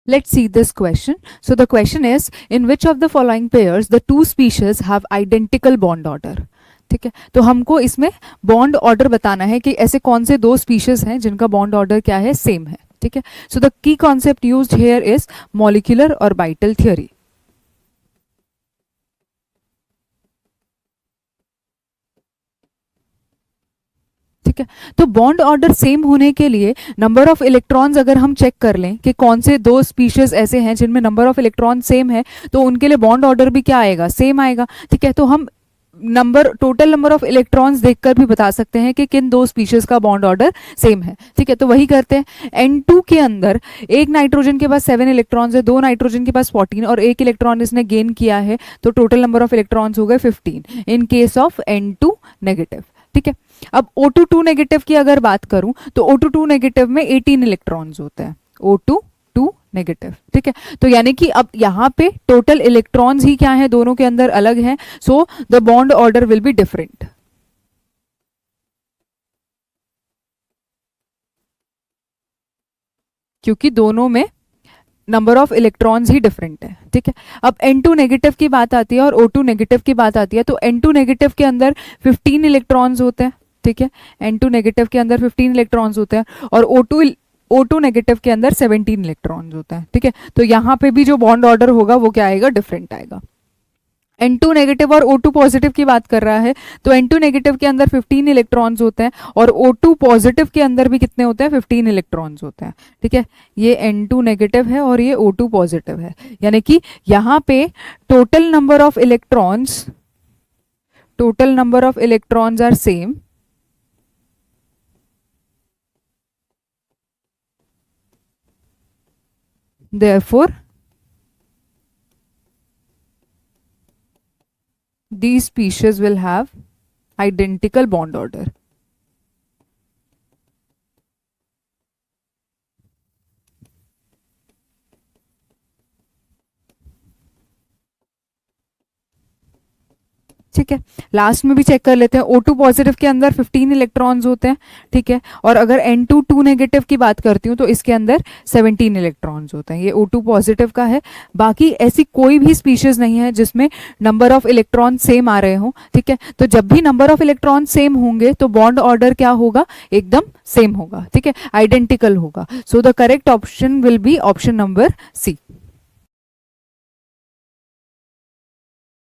Let's see this question. So the question is, in which of the following pairs the two species have identical bond order? ठीक है, तो हमको इसमें bond order बताना है कि ऐसे कौन से दो स्पीशीज हैं जिनका बॉन्ड ऑर्डर क्या है, सेम है. ठीक है, so the key concept used here is molecular orbital theory. ठीक है, तो बॉन्ड ऑर्डर सेम होने के लिए नंबर ऑफ इलेक्ट्रॉन्स अगर हम चेक कर लें कि कौन से दो स्पीशीज ऐसे हैं जिनमें नंबर ऑफ इलेक्ट्रॉन सेम है, तो उनके लिए बॉन्ड ऑर्डर भी क्या आएगा, सेम आएगा. ठीक है, तो हम टोटल नंबर ऑफ इलेक्ट्रॉन्स देखकर भी बता सकते हैं कि किन दो स्पीशीज का बॉन्ड ऑर्डर सेम है. ठीक है, तो वही करते हैं. N2 के अंदर एक नाइट्रोजन के पास 7 इलेक्ट्रॉन्स है, दो नाइट्रोजन के पास 14 और एक इलेक्ट्रॉन इसने गेन किया है, तो टोटल नंबर ऑफ इलेक्ट्रॉन्स हो गए 15 in case of N2 negative. ठीक है, अब O2 2 नेगेटिव की अगर बात करूं तो O2 2 नेगेटिव में 18 इलेक्ट्रॉन्स होते हैं. O2 2 negative. ठीक है, तो यानी कि अब यहाँ पे टोटल इलेक्ट्रॉन्स ही क्या है, दोनों के अंदर अलग हैं, so the bond order will be different. क्योंकि दोनों में number of electrons he different है. ठीक है, अब N2 नेगेटिव की बात आती है और O2 नेगेटिव की बात आती है, तो N2 नेगेटिव के अंदर 15 इलेक्ट्रॉन्स होते हैं. ठीक है, N2 नेगेटिव के अंदर 15 इलेक्ट्रॉन्स होते हैं और O2 नेगेटिव के अंदर 17 इलेक्ट्रॉन्स होते हैं. ठीक है, तो यहाँ पे भी जो बॉन्ड ऑर्डर होगा वो क्या आएगा, डिफरेंट आएगा. N2 नेगेटिव और O2 पॉजिटिव की बात कर रहा है, तो N2 नेगेटिव के अंदर 15 इलेक्ट्रॉन्स होते हैं और O2 पॉजिटिव के अंदर भी कितने होते हैं, 15 इलेक्ट्रॉन्स होते हैं. ठीक है, ये N2 नेगेटिव है और ये O2 पॉजिटिव है, यानी कि यहाँ पे total number of electrons are same. Therefore, these species will have identical bond order. ठीक है, लास्ट में भी चेक कर लेते हैं. O2 पॉजिटिव के अंदर 15 इलेक्ट्रॉन्स होते हैं. ठीक है, और अगर N2 2 नेगेटिव की बात करती हूँ तो इसके अंदर 17 इलेक्ट्रॉन्स होते हैं. ये O2 पॉजिटिव का है. बाकी ऐसी कोई भी स्पीशीज नहीं है जिसमें नंबर ऑफ इलेक्ट्रॉन सेम आ रहे हों. ठीक है, तो जब भी नंबर ऑफ इलेक्ट्रॉन सेम होंगे तो बॉन्ड ऑर्डर क्या होगा, एकदम सेम होगा. ठीक है, आइडेंटिकल होगा. So the correct option will be option number C.